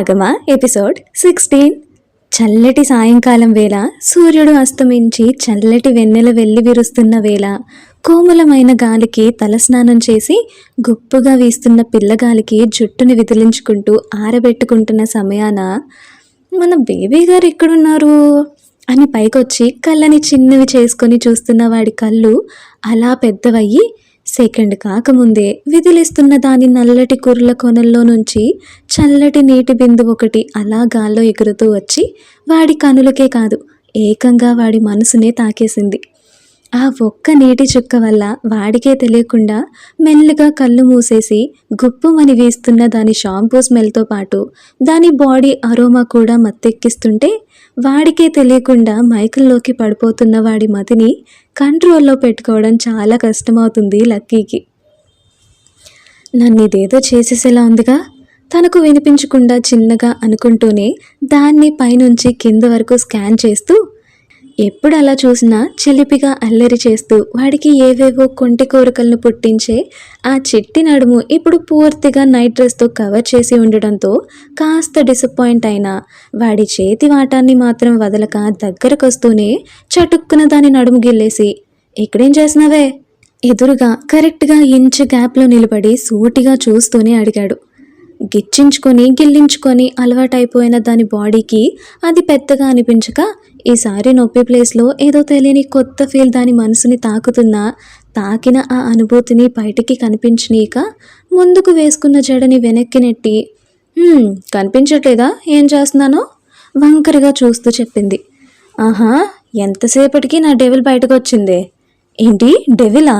రాగమా episode 16. చల్లటి సాయంకాలం వేళ సూర్యుడు అస్తమించి చల్లటి వెన్నెల వెల్లి విరుస్తున్న వేళ కోమలమైన గాలికి తలస్నానం చేసి గుప్పుగా వీస్తున్న పిల్లగాలికి జుట్టుని విదిలించుకుంటూ ఆరబెట్టుకుంటున్న సమయాన మన బేబీ గారు ఎక్కడున్నారు అని పైకొచ్చి కళ్ళని చిన్నవి చేసుకొని చూస్తున్న వాడి కళ్ళు అలా పెద్దవయ్యి సెకండ్ కాకముందే విదిలిస్తున్న దాని నల్లటి కుర్ల కొనల్లో నుంచి చల్లటి నీటి బిందు ఒకటి అలా గాల్లో ఎగురుతూ వచ్చి వాడి కనులకే కాదు ఏకంగా వాడి మనసునే తాకేసింది. ఆ ఒక్క నీటి చుక్క వల్ల వాడికే తెలియకుండా మెల్లగా కళ్ళు మూసేసి గుప్పుమని వీస్తున్న దాని షాంపూ స్మెల్తో పాటు దాని బాడీ అరోమా కూడా మత్తెక్కిస్తుంటే వాడికే తెలియకుండా మైకల్లోకి పడిపోతున్న వాడి మతిని కంట్రోల్లో పెట్టుకోవడం చాలా కష్టమవుతుంది లక్కీకి. నన్ను ఇదేదో చేసేసేలా ఉందిగా తనకు వినిపించకుండా చిన్నగా అనుకుంటూనే దాన్ని పైనుంచి కింద వరకు స్కాన్ చేస్తూ ఎప్పుడు అలా చూసినా చిలిపిగా అల్లరి చేస్తూ వాడికి ఏవేవో కొంటి కోరికలను పుట్టించే ఆ చిట్టి నడుము ఇప్పుడు పూర్తిగా నైట్ డ్రెస్తో కవర్ చేసి ఉండడంతో కాస్త డిసప్పాయింట్ అయినా వాడి చేతి వాటాన్ని మాత్రం వదలక దగ్గరకొస్తూనే చటుక్కున దాని నడుము గిల్లేసి ఇక్కడేం చేసినావే ఎదురుగా కరెక్ట్గా ఇంచు గ్యాప్లో నిలబడి సూటిగా చూస్తూనే అడిగాడు. గిచ్చించుకొని గిల్లించుకొని అలవాటైపోయిన దాని బాడీకి అది పెద్దగా అనిపించక ఈసారి నొప్పి ప్లేస్లో ఏదో తెలియని కొత్త ఫీల్ దాని మనసుని తాకుతున్నా తాకిన ఆ అనుభూతిని బయటికి కనిపించనీక ముందుకు వేసుకున్న జడని వెనక్కి నెట్టి కనిపించట్లేదా ఏం చేస్తున్నానో వంకరగా చూస్తూ చెప్పింది. ఆహా, ఎంతసేపటికి నా డెవిల్ బయటకు వచ్చిందే. ఏంటి డెవిలా?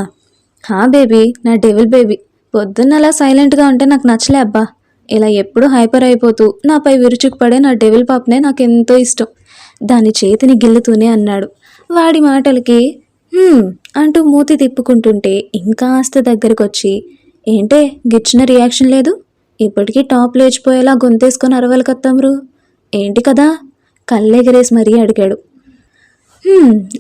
హా బేబీ, నా డెవిల్ బేబీ. పొద్దున్న అలా సైలెంట్గా ఉంటే నాకు నచ్చలే అబ్బా. ఇలా ఎప్పుడు హైపర్ అయిపోతూ నాపై విరుచుకుపడే నా డెవిల్ పాప్నే నాకు ఎంతో ఇష్టం. దాని చేతిని గిల్లుతూనే అన్నాడు. వాడి మాటలకి అంటూ మూతి తిప్పుకుంటుంటే ఇంకాస్త దగ్గరకొచ్చి ఏంటే గిచ్చిన రియాక్షన్ లేదు? ఇప్పటికీ టాప్ లేచిపోయేలా గొంతేసుకొని అరవాలి కత్తమ్రు ఏంటి కదా కళ్ళెగరేసి మరీ అడిగాడు.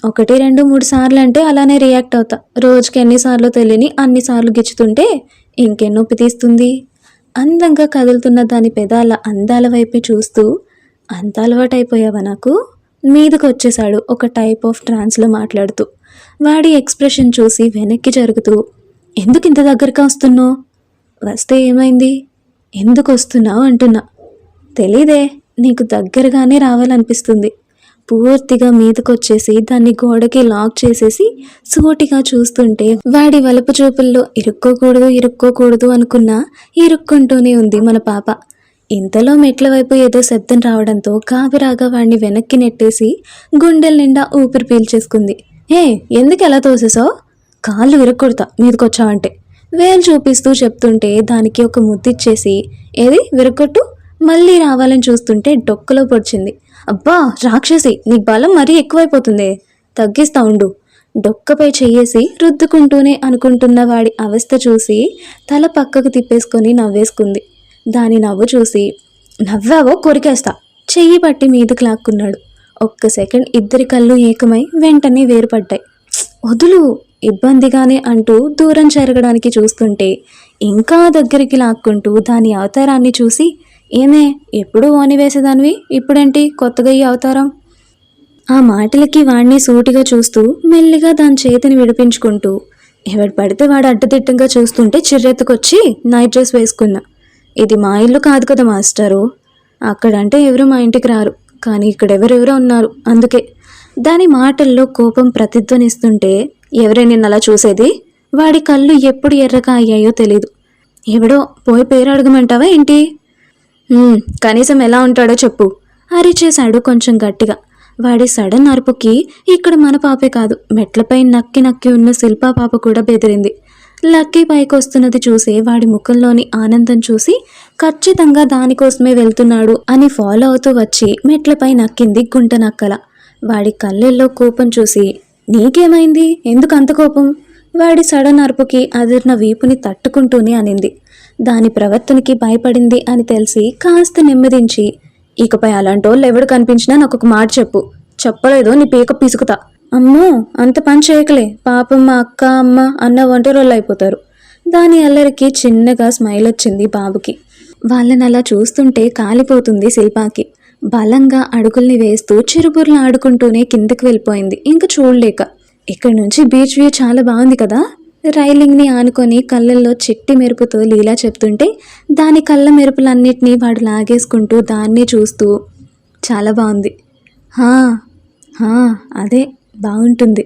1, 2, 3 సార్లు అంటే అలానే రియాక్ట్ అవుతా. రోజుకి ఎన్నిసార్లు తెలియని అన్నిసార్లు గిచ్చుతుంటే ఇంకెన్నొప్పి తీస్తుంది. అందంగా కదులుతున్న దాని పెదాల అందాల వైపే చూస్తూ అంత అలవాటైపోయావా నాకు? మీదకు వచ్చేశాడు ఒక టైప్ ఆఫ్ ట్రాన్స్లో మాట్లాడుతూ. వాడి ఎక్స్ప్రెషన్ చూసి వెనక్కి జరుగుతూ ఎందుకు ఇంత దగ్గరగా వస్తున్నావు? వస్తే ఏమైంది? ఎందుకు వస్తున్నావు అంటున్నా. తెలీదే, నీకు దగ్గరగానే రావాలనిపిస్తుంది. పూర్తిగా మీదకొచ్చేసి దాన్ని గోడకి లాక్ చేసేసి సూటిగా చూస్తుంటే వాడి వలపు చూపుల్లో ఇరుక్కోకూడదు అనుకున్నా ఇరుక్కుంటూనే ఉంది మన పాప. ఇంతలో మెట్ల వైపు ఏదో శబ్దం రావడంతో గాబరాగా వాడిని వెనక్కి నెట్టేసి గుండెల నిండా ఊపిరి పీల్చేసుకుంది. ఎందుకు ఎలా తోసేసావు? కాళ్ళు విరక్కొడతా మీదకొచ్చావంటే వేలు చూపిస్తూ చెప్తుంటే దానికి ఒక ముద్దిచ్చేసి ఏది విరక్కొట్టు మళ్ళీ రావాలని చూస్తుంటే డొక్కలో పొడిచింది. అబ్బా రాక్షసి, నీ బలం మరీ ఎక్కువైపోతుంది, తగ్గిస్తా ఉండు. డొక్కపై చెయ్యేసి రుద్దుకుంటూనే అనుకుంటున్న వాడి అవస్థ చూసి తల పక్కకు తిప్పేసుకొని నవ్వేసుకుంది. దాని నవ్వు చూసి నవ్వావో కొరికేస్తా చెయ్యి పట్టి మీదకు లాక్కున్నాడు. ఒక్క సెకండ్ ఇద్దరి కళ్ళు ఏకమై వెంటనే వేరుపడ్డాయి. వదులు ఇబ్బందిగానే అంటూ దూరం జరగడానికి చూస్తుంటే ఇంకా దగ్గరికి లాక్కుంటూ దాని అవతారాన్ని చూసి ఏమే ఎప్పుడూ ఓని వేసేదానివి, ఇప్పుడేంటి కొత్తగా ఈ అవతారం? ఆ మాటలకి వాడిని సూటిగా చూస్తూ మెల్లిగా దాని చేతిని విడిపించుకుంటూ ఎవడు పడితే వాడు అడ్డదిట్టంగా చూస్తుంటే చిర్రెత్తుకొచ్చి నైట్ డ్రెస్ వేసుకున్నా. ఇది మా ఇల్లు కాదు కదా మాస్టరు. అక్కడంటే ఎవరు మా ఇంటికి రారు, కానీ ఇక్కడ ఎవరెవరో ఉన్నారు అందుకే. దాని మాటల్లో కోపం ప్రతిధ్వనిస్తుంటే ఎవరే నిన్నలా చూసేది? వాడి కళ్ళు ఎప్పుడు ఎర్రగా అయ్యాయో తెలీదు. ఎవడో పోయి పేరు అడగమంటావా ఏంటి? కనీసం ఎలా ఉంటాడో చెప్పు అరిచేశాడు కొంచెం గట్టిగా. వాడి సడన్ అరుపుకి ఇక్కడ మన పాపే కాదు మెట్లపై నక్కి నక్కి ఉన్న శిల్పా పాప కూడా బెదిరింది. లక్కీ పైకి వస్తున్నది చూసి వాడి ముఖంలోని ఆనందం చూసి ఖచ్చితంగా దానికోసమే వెళ్తున్నాడు అని ఫాలో అవుతూ వచ్చి మెట్లపై నక్కింది గుంట నక్కల. వాడి కళ్ళల్లో కోపం చూసి నీకేమైంది, ఎందుకు అంత కోపం? వాడి సడన్ అరుపుకి అదిరిన వీపుని తట్టుకుంటూనే అనింది. దాని ప్రవర్తనకి భయపడింది అని తెలిసి కాస్త నెమ్మదించి ఇకపై అలాంటోళ్ళు ఎవడు కనిపించినా నాకు ఒక మాట చెప్పు, చెప్పలేదో నీ పీక పిసుకుతా. అమ్మో అంత పని చేయకలే, పాపం మా అక్క అమ్మ అన్న ఒంటరోళ్ళు అయిపోతారు. దాని అల్లరికి చిన్నగా స్మైల్ వచ్చింది బాబుకి. వాళ్ళని అలా చూస్తుంటే కాలిపోతుంది శిల్పాకి. బలంగా అడుగుల్ని వేస్తూ చిరుబుర్లు ఆడుకుంటూనే కిందకి వెళ్ళిపోయింది ఇంక చూడలేక. ఇక్కడ నుంచి బీచ్ వ్యూ చాలా బాగుంది కదా. రైలింగ్ని ఆనుకొని కళ్ళల్లో చిట్టి మెరుపుతో లీలా చెప్తుంటే దాని కళ్ళ మెరుపులన్నిటినీ వాడు లాగేసుకుంటూ దాన్నే చూస్తూ చాలా బాగుంది. హా హా అదే బాగుంటుంది.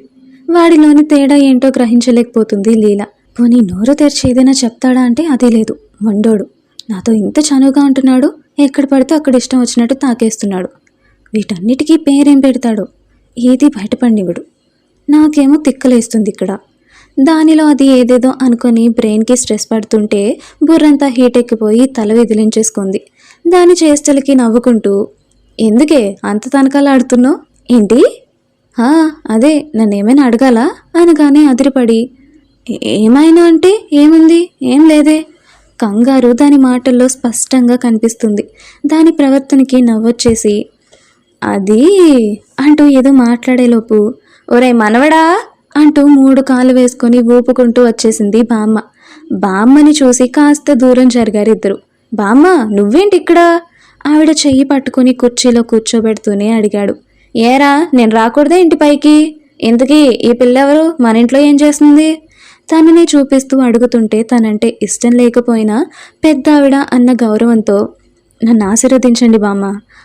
వాడిలోని తేడా ఏంటో గ్రహించలేకపోతుంది లీలా. పోనీ నోరు తెరిచి ఏదైనా చెప్తాడా అంటే అది లేదు. మొండోడు నాతో ఇంత చనువుగా ఉంటున్నాడు, ఎక్కడ పడితే అక్కడ ఇష్టం వచ్చినట్టు తాకేస్తున్నాడు. వీటన్నిటికీ పేరేం పెడతాడో ఏది బయటపడినివ్వడు. నాకేమో తిక్కలేస్తుంది ఇక్కడ. దానిలో అది ఏదేదో అనుకొని బ్రెయిన్కి స్ట్రెస్ పడుతుంటే బుర్రంతా హీట్ ఎక్కిపోయి తల విదిలించేసుకుంది. దాని చేష్టలకి నవ్వుకుంటూ ఎందుకే అంత తనకాలాడుతున్నావు ఏంటి? అదే నన్నేమైనా అడగాలా అనగానే అదిరిపడి ఏమైనా అంటే ఏముంది, ఏం లేదే. కంగారు దాని మాటల్లో స్పష్టంగా కనిపిస్తుంది. దాని ప్రవర్తనకి నవ్వొచ్చేసి అది అంటూ ఏదో మాట్లాడేలోపు ఒరే మనవడా అంటూ 3 కాళ్ళు వేసుకొని ఊపుకుంటూ వచ్చేసింది బామ్మ. బామ్మని చూసి కాస్త దూరం జరిగారు ఇద్దరు. బామ్మ నువ్వేంటి ఇక్కడ? ఆవిడ చెయ్యి పట్టుకుని కుర్చీలో కూర్చోబెడుతూనే అడిగాడు. ఏరా నేను రాకూడదే ఇంటి పైకి? ఇంతకీ ఈ పిల్లెవరు, మన ఇంట్లో ఏం చేస్తుంది? తనని చూపిస్తూ అడుగుతుంటే తనంటే ఇష్టం లేకపోయినా పెద్ద ఆవిడ అన్న గౌరవంతో నన్ను ఆశీర్వదించండి బామ్మ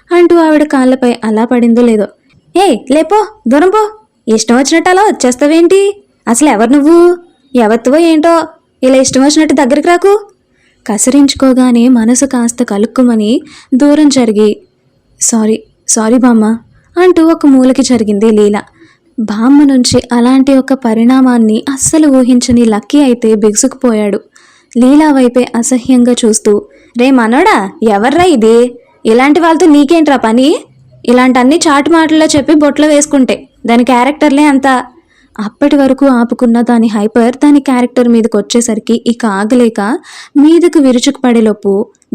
అంటూ ఆవిడ కాళ్ళపై అలా పడిందో లేదో. లేపో, దూరం పో, ఇష్టం వచ్చినట్టు అలా వచ్చేస్తావేంటి? అసలు ఎవరు నువ్వు, ఎవత్తువో ఏంటో, ఇలా ఇష్టం వచ్చినట్టు దగ్గరికి రాకు. కసిరించుకోగానే మనసు కాస్త కలుక్కుమని దూరం జరిగి సారీ బామ్మ అంటూ ఒక మూలకి జరిగింది లీల. బామ్మ నుంచి అలాంటి ఒక పరిణామాన్ని అస్సలు ఊహించని లక్కీ అయితే బిగుసుకుపోయాడు. లీలా వైపే అసహ్యంగా చూస్తూ రే మనోడా ఎవర్రా ఇది? ఇలాంటి వాళ్ళతో నీకేంట్రా పని? ఇలాంటన్ని చాటు మాటల్లో చెప్పి బొట్లో వేసుకుంటే దాని క్యారెక్టర్లే అంతా. అప్పటి వరకు ఆపుకున్న దాని హైపర్ దాని క్యారెక్టర్ మీదకి వచ్చేసరికి ఇక ఆగలేక మీదకు విరుచుకు పడేలోపు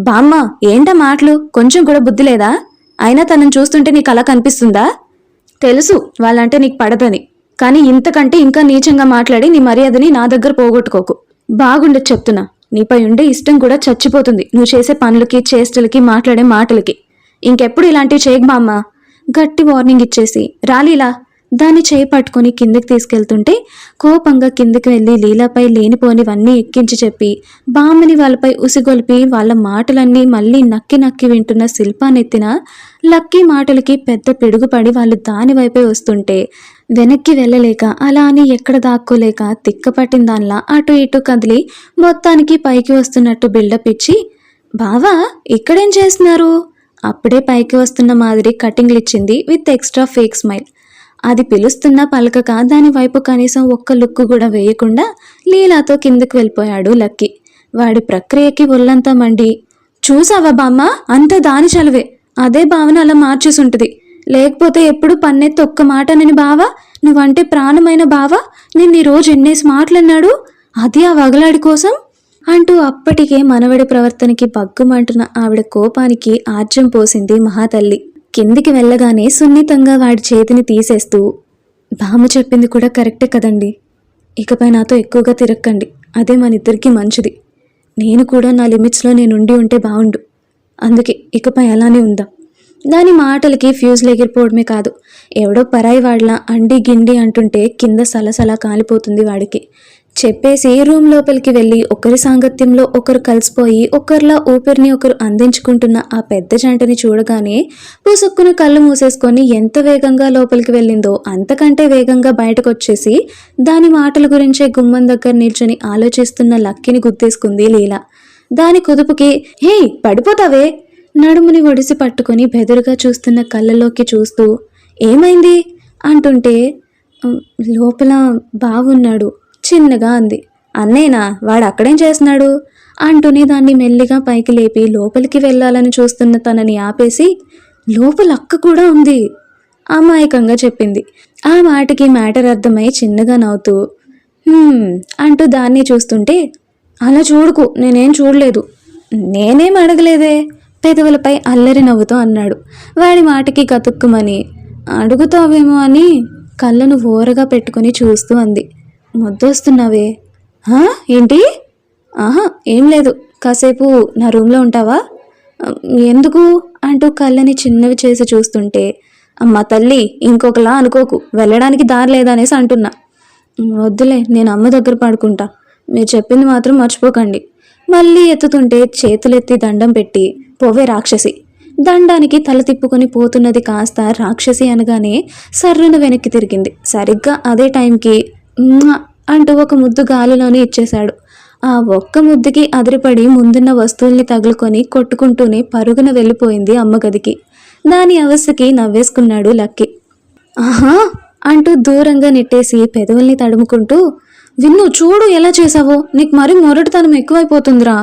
బామ్మ ఏంటా మాటలు, కొంచెం కూడా బుద్ధి లేదా? అయినా తనని చూస్తుంటే నీకు అలా కనిపిస్తుందా? తెలుసు వాళ్ళంటే నీకు పడదని, కానీ ఇంతకంటే ఇంకా నీచంగా మాట్లాడి నీ మర్యాదని నా దగ్గర పోగొట్టుకోకు. బాగుండదు చెప్తున్నా. నీపై ఉండే ఇష్టం కూడా చచ్చిపోతుంది నువ్వు చేసే పనులకి, చేష్టలకి, మాట్లాడే మాటలకి. ఇంకెప్పుడు ఇలాంటివి చేయకు బామ్మ. గట్టి వార్నింగ్ ఇచ్చేసి రాలీలా దాన్ని చేయి పట్టుకొని కిందకి తీసుకెళ్తుంటే కోపంగా కిందకి వెళ్ళి లీలాపై లేనిపోనివన్నీ ఎక్కించి చెప్పి బామ్మని వాళ్ళపై ఉసిగొల్పి వాళ్ళ మాటలన్నీ మళ్ళీ నక్కి నక్కి వింటున్న శిల్పానెత్తిన లక్కీ మాటలకి పెద్ద పిడుగుపడి వాళ్ళు దాని వైపే వస్తుంటే వెనక్కి వెళ్ళలేక అలా అని ఎక్కడ దాక్కోలేక తిక్కపట్టిన దానిలా అటు ఇటు కదిలి మొత్తానికి పైకి వస్తున్నట్టు బిల్డప్ ఇచ్చి బావా ఇక్కడేం చేస్తున్నారు? అప్పుడే పైకి వస్తున్న మాదిరి కటింగ్లు ఇచ్చింది విత్ ఎక్స్ట్రా ఫేక్ స్మైల్. అది పిలుస్తున్నా పలకక దాని వైపు కనీసం ఒక్క లుక్కు కూడా వేయకుండా లీలాతో కిందకి వెళ్ళిపోయాడు లక్కీ. వాడి ప్రక్రియకి ఒళ్ళంతా మండి చూసావా బామ్మ, అంతా దాని చలవే. అదే భావన అలా మార్చేసుంటుంది. లేకపోతే ఎప్పుడు పన్నెత్తి ఒక్క మాటనని బావా, నువ్వంటే ప్రాణమైన బావా నిన్ను ఈరోజు ఎన్నేసి మాటలన్నాడు, అది ఆ వగలాడి కోసం అంటూ అప్పటికే మనవడి ప్రవర్తనకి బగ్గుమంటున్న ఆవిడ కోపానికి ఆజ్యం పోసింది మహాతల్లి. కిందికి వెళ్ళగానే సున్నితంగా వాడి చేతిని తీసేస్తూ బామ్మ చెప్పింది కూడా కరెక్టే కదండి, ఇకపై నాతో ఎక్కువగా తిరక్కండి, అదే మన ఇద్దరికీ మంచిది. నేను కూడా నా లిమిట్స్లో నేనుండి ఉంటే బాగుండు, అందుకే ఇకపై అలానే ఉందాం. దాని మాటలకి ఫ్యూజ్లు ఎగిరిపోవడమే కాదు, ఎవడో పరాయి వాడిలా అండి గిండి అంటుంటే కింద సలసలా కాలిపోతుంది వాడికి. చెప్పేసి రూమ్ లోపలికి వెళ్ళి ఒకరి సాంగత్యంలో ఒకరు కలిసిపోయి ఒకరిలా ఊపిరిని ఒకరు అందించుకుంటున్న ఆ పెద్ద జంటని చూడగానే పుసుక్కున కళ్ళు మూసేసుకొని ఎంత వేగంగా లోపలికి వెళ్ళిందో అంతకంటే వేగంగా బయటకు వచ్చేసి దాని మాటల గురించే గుమ్మం దగ్గర నిల్చొని ఆలోచిస్తున్న లక్కీని గుర్తేసుకుంది లీలా. దాని కుదుపుకి హే పడిపోతావే నడుముని ఒడిసి పట్టుకొని బెదురుగా చూస్తున్న కళ్ళలోకి చూస్తూ ఏమైంది అంటుంటే లోపల బావున్నాడు చిన్నగా అంది. అన్నేనా, వాడు అక్కడేం చేస్తున్నాడు అంటూనే దాన్ని మెల్లిగా పైకి లేపి లోపలికి వెళ్ళాలని చూస్తున్న తనని ఆపేసి లోపల అక్క కూడా ఉంది అమాయకంగా చెప్పింది. ఆ మాటకి మ్యాటర్ అర్థమై చిన్నగా నవ్వుతూ అంటూ దాన్ని చూస్తుంటే అలా చూడుకు, నేనేం చూడలేదు. నేనేం అడగలేదే పెదవులపై అల్లరి నవ్వుతూ అన్నాడు. వాడి మాటకి గతుక్కుమని అడుగుతావేమో అని కళ్ళను ఓరగా పెట్టుకుని చూస్తూ అంది. ముద్దొస్తున్నావే? ఏంటి ఆహా ఏం లేదు, కాసేపు నా రూమ్లో ఉంటావా? ఎందుకు అంటూ కళ్ళని చిన్నవి చేసి చూస్తుంటే, అమ్మ తల్లి ఇంకొకలా అనుకోకు, వెళ్ళడానికి దారి లేదనేసి అంటున్నా. వద్దులే, నేను అమ్మ దగ్గర పడుకుంటా, మీరు చెప్పింది మాత్రం మర్చిపోకండి. మళ్ళీ ఎత్తుతుంటే చేతులెత్తి దండం పెట్టి, పోవే రాక్షసి. దండానికి తల తిప్పుకొని పోతున్నది కాస్త రాక్షసి అనగానే సర్రున వెనక్కి తిరిగింది. సరిగ్గా అదే టైంకి "మ్వా" అంటూ ఒక ముద్దు గాలిలోనే ఇచ్చేశాడు. ఆ ఒక్క ముద్దుకి అదిరిపడి ముందున్న వస్తువుల్ని తగులుకొని కొట్టుకుంటూనే పరుగున వెళ్ళిపోయింది అమ్మ గదికి. దాని అవస్థకి నవ్వేసుకున్నాడు లక్కీ. ఆహా అంటూ దూరంగా నెట్టేసి పెదవుల్ని తడుముకుంటూ, విన్ను చూడు ఎలా చేశావో, నీకు మరీ మొరటుతనం ఎక్కువైపోతుందిరా.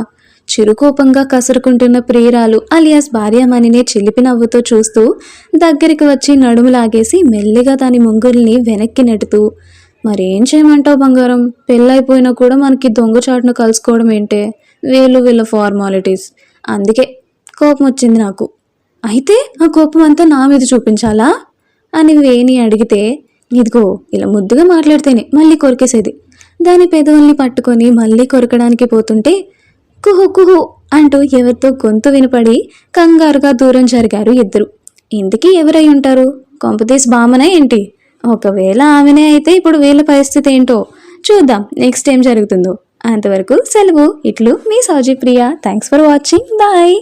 చిరుకోపంగా కసురుకుంటున్న ప్రియురాలు అలియాస్ భార్యామణినే చిలిపి నవ్వుతో చూస్తూ దగ్గరికి వచ్చి నడుము లాగేసి మెల్లిగా దాని ముంగుల్ని వెనక్కి నెట్టుతూ, మరేం చేయమంటావు బంగారం, పెళ్ళైపోయినా కూడా మనకి దొంగచాటును కలుసుకోవడం ఏంటే, వీళ్ళ ఫార్మాలిటీస్. అందుకే కోపం వచ్చింది నాకు. అయితే ఆ కోపం అంతా నా మీద చూపించాలా అని వేణి అడిగితే, ఇదిగో ఇలా ముద్దుగా మాట్లాడితేనే మళ్ళీ కొరికేసేది. దాని పెదవుల్ని పట్టుకొని మళ్ళీ కొరకడానికి పోతుంటే, కుహు కుహు అంటూ ఎవరితో గొంతు వినపడి కంగారుగా దూరం జరిగారు ఇద్దరు. ఇంతకీ ఎవరై ఉంటారు? కొంపతీసి బామనే ఏంటి? ఒకవేళ ఆమెనే అయితే ఇప్పుడు వీళ్ళ పరిస్థితి ఏంటో చూద్దాం, నెక్స్ట్ ఏం జరుగుతుందో. అంతవరకు సెలవు. ఇట్లు మీ Sowji Priya. Thanks for watching. Bye.